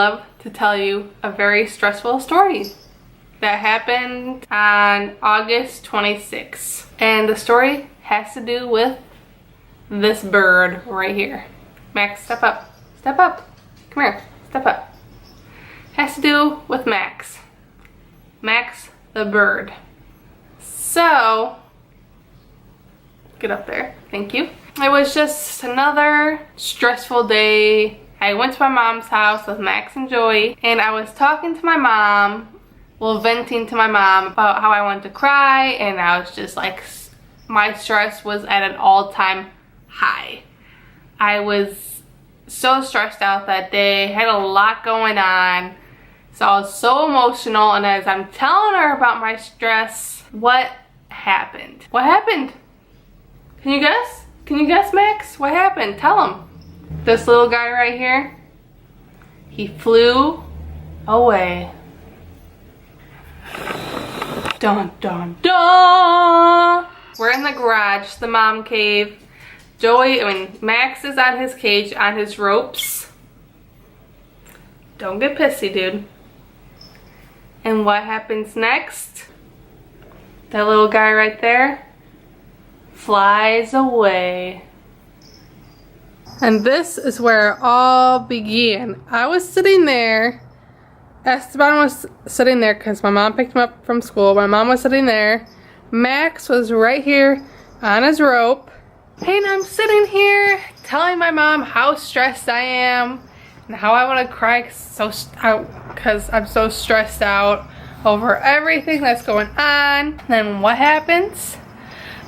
love to tell you a very stressful story that happened on August 26th. And the story has to do with this bird right here. Max, step up. Step up. Come here. Step up. Has to do with Max. Max the bird. So, get up there. Thank you. It was just another stressful day. I went to my mom's house with Max and Joey, and I was talking to my mom, well, venting to my mom about how I wanted to cry, and I was just like, my stress was at an all-time high. I was so stressed out that day, had a lot going on, so I was so emotional, and as I'm telling her about my stress, what happened? What happened? Can you guess? Can you guess, Max? What happened? Tell him. This little guy right here, he flew away. Dun dun dun! We're in the garage, the mom cave. Max is on his cage, on his ropes. Don't get pissy, dude. And what happens next? That little guy right there flies away. And this is where it all began. I was sitting there. Esteban was sitting there because my mom picked him up from school. My mom was sitting there. Max was right here on his rope. And I'm sitting here telling my mom how stressed I am and how I want to cry because I'm so stressed out over everything that's going on. And then what happens?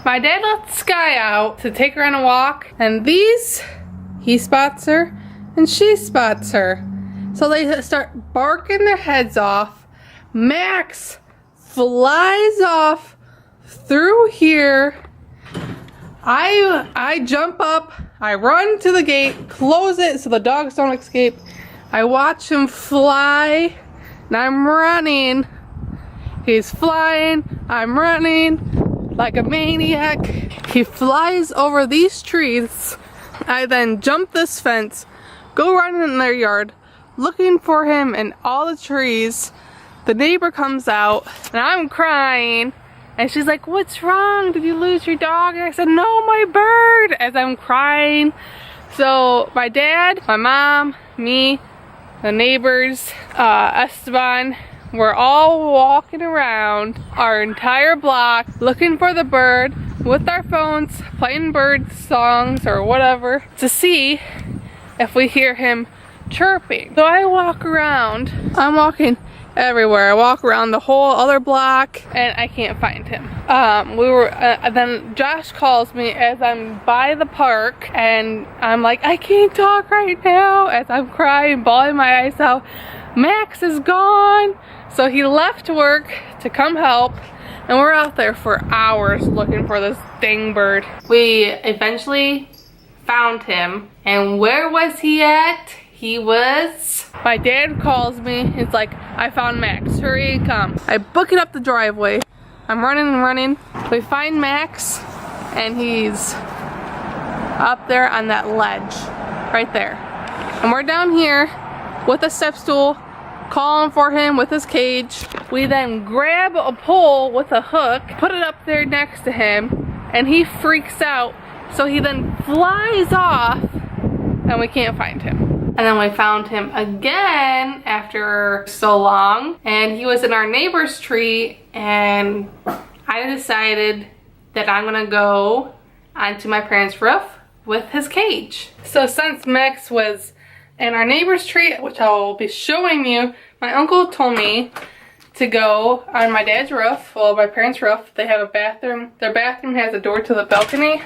My dad lets Sky out to take her on a walk, and he spots her and she spots her. So they start barking their heads off. Max flies off through here. I jump up, I run to the gate, close it so the dogs don't escape. I watch him fly, and I'm running. He's flying, I'm running like a maniac. He flies over these trees. I then jump this fence, go running in their yard, looking for him in all the trees. The neighbor comes out, and I'm crying. And she's like, what's wrong? Did you lose your dog? And I said, no, my bird, as I'm crying. So my dad, my mom, me, the neighbors, Esteban, we're all walking around our entire block looking for the bird with our phones, playing bird songs or whatever to see if we hear him chirping. So I walk around. I'm walking everywhere. I walk around the whole other block and I can't find him. Then Josh calls me as I'm by the park, and I'm like, I can't talk right now, as I'm crying, bawling my eyes out. Max is gone. So he left work to come help, and we're out there for hours looking for this dang bird. We eventually found him, and where was he at? He was... My dad calls me, he's like, I found Max, hurry and come. I book it up the driveway. I'm running and running. We find Max, and he's up there on that ledge, right there. And we're down here with a step stool, calling for him with his cage. We then grab a pole with a hook, put it up there next to him, and he freaks out. So he then flies off, and we can't find him. And then we found him again after so long, and he was in our neighbor's tree, and I decided that I'm gonna go onto my parents' roof with his cage. So since Max was in our neighbor's tree, which I will be showing you, my uncle told me to go on my dad's roof, well, my parents' roof. They have a bathroom. Their bathroom has a door to the balcony.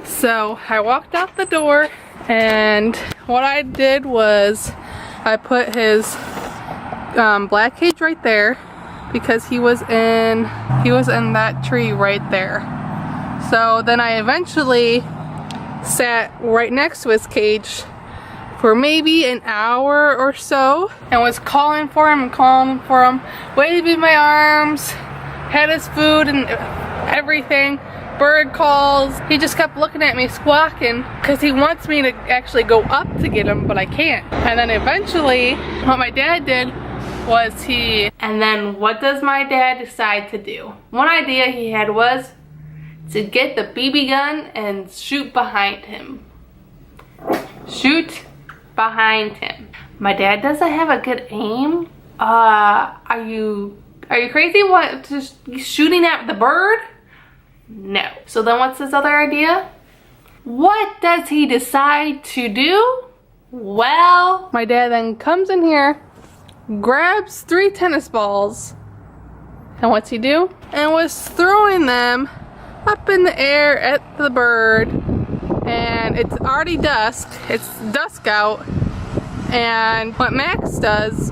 So I walked out the door, and what I did was I put his black cage right there because he was in that tree right there. So then I eventually sat right next to his cage for maybe an hour or so and was calling for him, waving my arms, had his food and everything, bird calls. He just kept looking at me squawking because he wants me to actually go up to get him, but I can't. And then eventually what my dad did was and then what does my dad decide to do? One idea he had was to get the BB gun and shoot behind him. Shoot behind him. My dad doesn't have a good aim. Are you crazy? What, just shooting at the bird? No. So then what's his other idea? What does he decide to do? Well, my dad then comes in here, grabs 3 tennis balls, and what's he do? And was throwing them up in the air at the bird, and it's already dusk. It's dusk out, and what Max does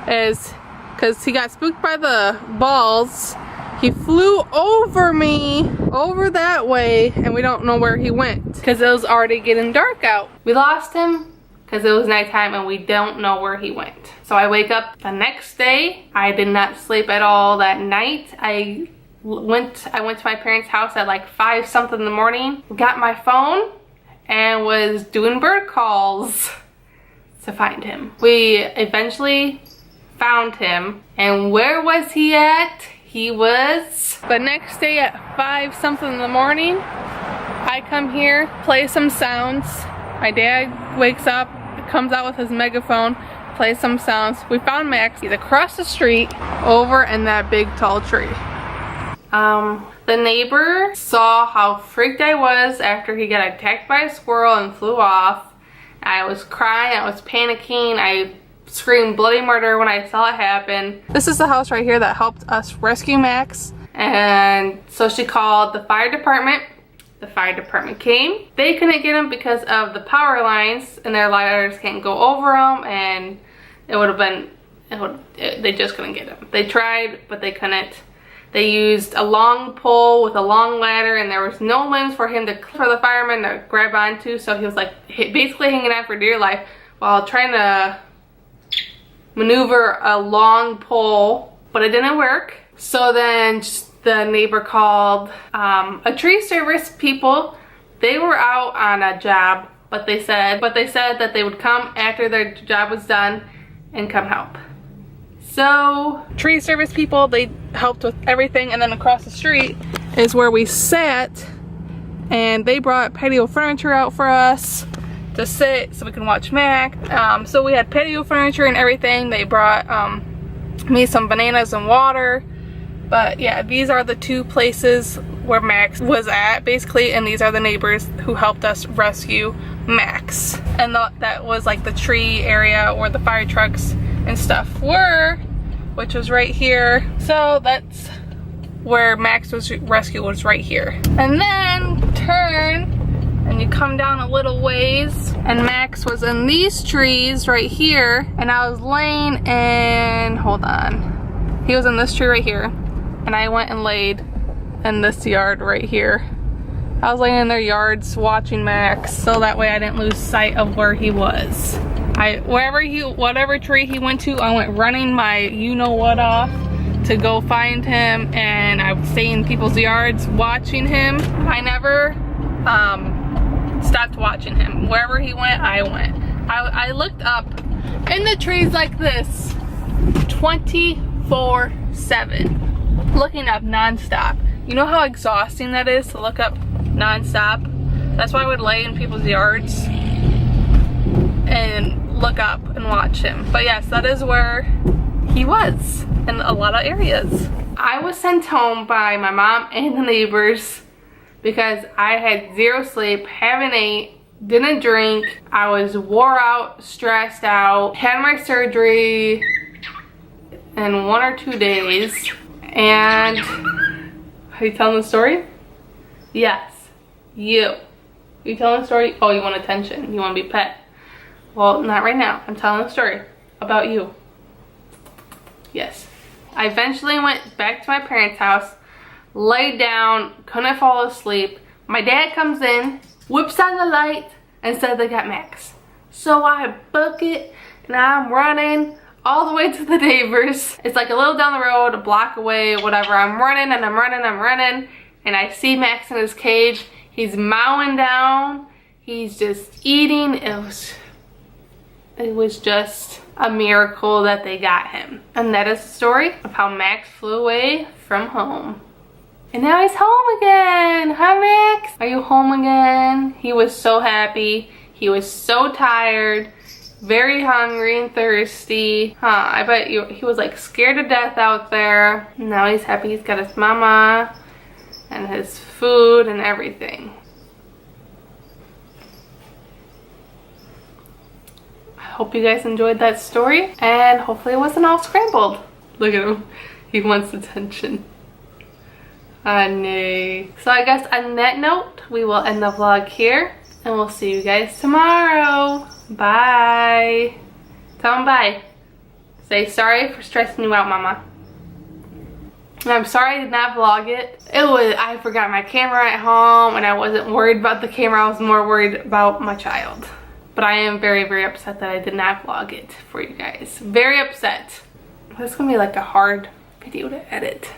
is, because he got spooked by the balls, he flew over me, over that way, and we don't know where he went because it was already getting dark out. We lost him because it was nighttime and we don't know where he went. So I wake up the next day. I did not sleep at all that night. I went to my parents' house at like 5 something in the morning, got my phone and was doing bird calls to find him. We eventually found him, and where was he at? He was the next day at 5 something in the morning. I come here, play some sounds. My dad wakes up, comes out with his megaphone, plays some sounds. We found Max. He's across the street over in that big tall tree. The neighbor saw how freaked I was after he got attacked by a squirrel and flew off. I was crying, I was panicking, I screamed bloody murder when I saw it happen. This is the house right here that helped us rescue Max. And so she called the fire department. The fire department came. They couldn't get him because of the power lines, and their ladders can't go over them, and it would have been, they just couldn't get him. They tried, but they couldn't. They used a long pole with a long ladder, and there was no limbs for the fireman to grab onto, so he was like basically hanging out for dear life while trying to maneuver a long pole, but it didn't work. So then the neighbor called a tree service people. They were out on a job, but they said that they would come after their job was done and come help. So tree service people, they helped with everything, and then across the street is where we sat, and they brought patio furniture out for us to sit so we can watch Mac. So we had patio furniture and everything. They brought me some bananas and water. But yeah, these are the 2 places where Max was at basically, and these are the neighbors who helped us rescue Max. And that was like the tree area where the fire trucks and stuff were, which was right here. So that's where Max was rescued, was right here. And then turn and you come down a little ways, and Max was in these trees right here, and I was laying in, hold on, he was in this tree right here, and I went and laid in this yard right here. I was laying in their yards watching Max, so that way I didn't lose sight of where he was. Whatever tree he went to, I went running my you-know-what off to go find him, and I would stay in people's yards watching him. I never stopped watching him. Wherever he went, I went. I looked up in the trees like this 24/7, looking up non-stop. You know how exhausting that is to look up non-stop? That's why I would lay in people's yards and look up and watch him. But yes, that is where he was in a lot of areas. I was sent home by my mom and the neighbors because I had 0 sleep, haven't ate, didn't drink. I was wore out, stressed out, had my surgery in 1 or 2 days. And are you telling the story? Yes, you. You telling the story? Oh, you want attention, you want to be pet. Well, not right now. I'm telling a story about you. Yes. I eventually went back to my parents' house, laid down, couldn't fall asleep. My dad comes in, whips on the light, and said they got Max. So I book it, and I'm running all the way to the neighbors. It's like a little down the road, a block away, whatever. I'm running and I'm running, and I see Max in his cage. He's mowing down. He's just eating. It was just a miracle that they got him. And that is the story of how Max flew away from home. And now he's home again. Hi, Max. Are you home again? He was so happy. He was so tired, very hungry and thirsty. I bet he was like scared to death out there. Now he's happy he's got his mama and his food and everything. I hope you guys enjoyed that story, and hopefully it wasn't all scrambled. Look at him. He wants attention. No. So I guess on that note, we will end the vlog here, and we'll see you guys tomorrow. Bye. Tell them bye. Say sorry for stressing you out, Mama. And I'm sorry I did not vlog it. I forgot my camera at home, and I wasn't worried about the camera. I was more worried about my child. But I am very, very upset that I did not vlog it for you guys. Very upset. This is gonna be like a hard video to edit.